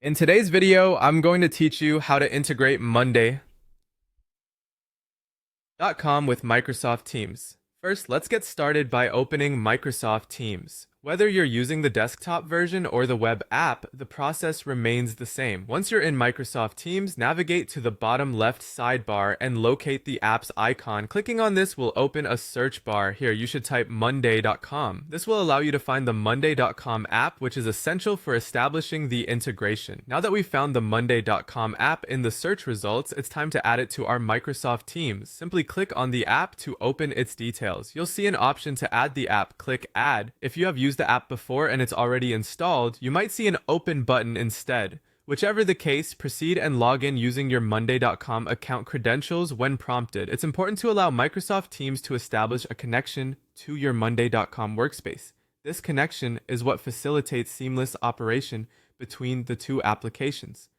In today's video, I'm going to teach you how to integrate Monday.com with Microsoft Teams. First, let's get started by opening Microsoft Teams. Whether you're using the desktop version or the web app, the process remains the same. Once you're in Microsoft Teams, navigate to the bottom left sidebar and locate the app's icon. Clicking on this will open a search bar. Here, you should type Monday.com. This will allow you to find the Monday.com app, which is essential for establishing the integration. Now that we've found the Monday.com app in the search results, it's time to add it to our Microsoft Teams. Simply click on the app to open its details. You'll see an option to add the app. Click Add. If you have used the app before and it's already installed, you might see an open button instead. Whichever the case, proceed and log in using your Monday.com account credentials when prompted. It's important to allow Microsoft Teams to establish a connection to your Monday.com workspace. This connection is what facilitates seamless operation between the two applications.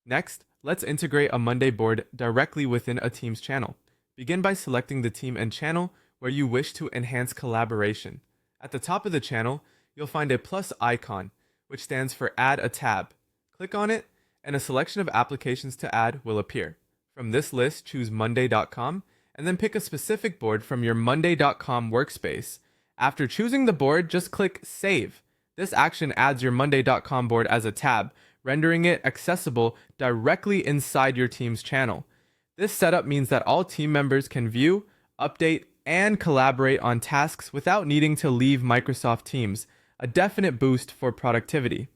Next, let's integrate a Monday board directly within a Teams channel. Begin by selecting the team and channel where you wish to enhance collaboration. At the top of the channel, you'll find a plus icon, which stands for Add a Tab. Click on it, and a selection of applications to add will appear. From this list, choose Monday.com, and then pick a specific board from your Monday.com workspace. After choosing the board, just click Save. This action adds your Monday.com board as a tab, rendering it accessible directly inside your Teams channel. This setup means that all team members can view, update, and collaborate on tasks without needing to leave Microsoft Teams, a definite boost for productivity.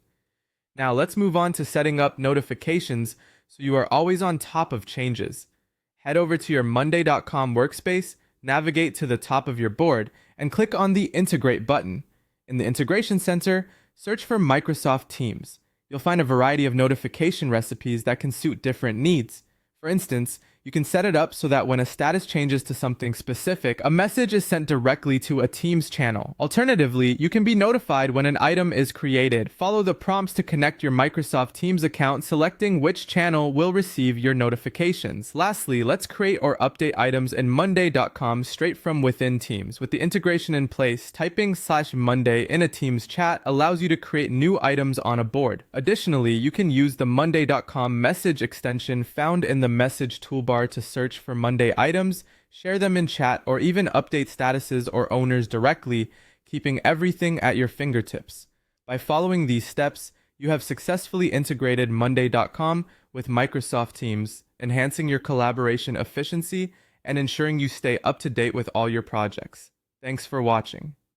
Now let's move on to setting up notifications so you are always on top of changes. Head over to your Monday.com workspace, navigate to the top of your board, and click on the Integrate button. In the Integration Center, search for Microsoft Teams. You'll find a variety of notification recipes that can suit different needs. For instance, you can set it up so that when a status changes to something specific, a message is sent directly to a Teams channel. Alternatively, you can be notified when an item is created. Follow the prompts to connect your Microsoft Teams account, selecting which channel will receive your notifications. Lastly, let's create or update items in Monday.com straight from within Teams. With the integration in place, typing /Monday in a Teams chat allows you to create new items on a board. Additionally, you can use the Monday.com message extension found in the message toolbar to search for Monday items, share them in chat, or even update statuses or owners directly, keeping everything at your fingertips. By following these steps, you have successfully integrated Monday.com with Microsoft Teams, enhancing your collaboration efficiency and ensuring you stay up to date with all your projects. Thanks for watching.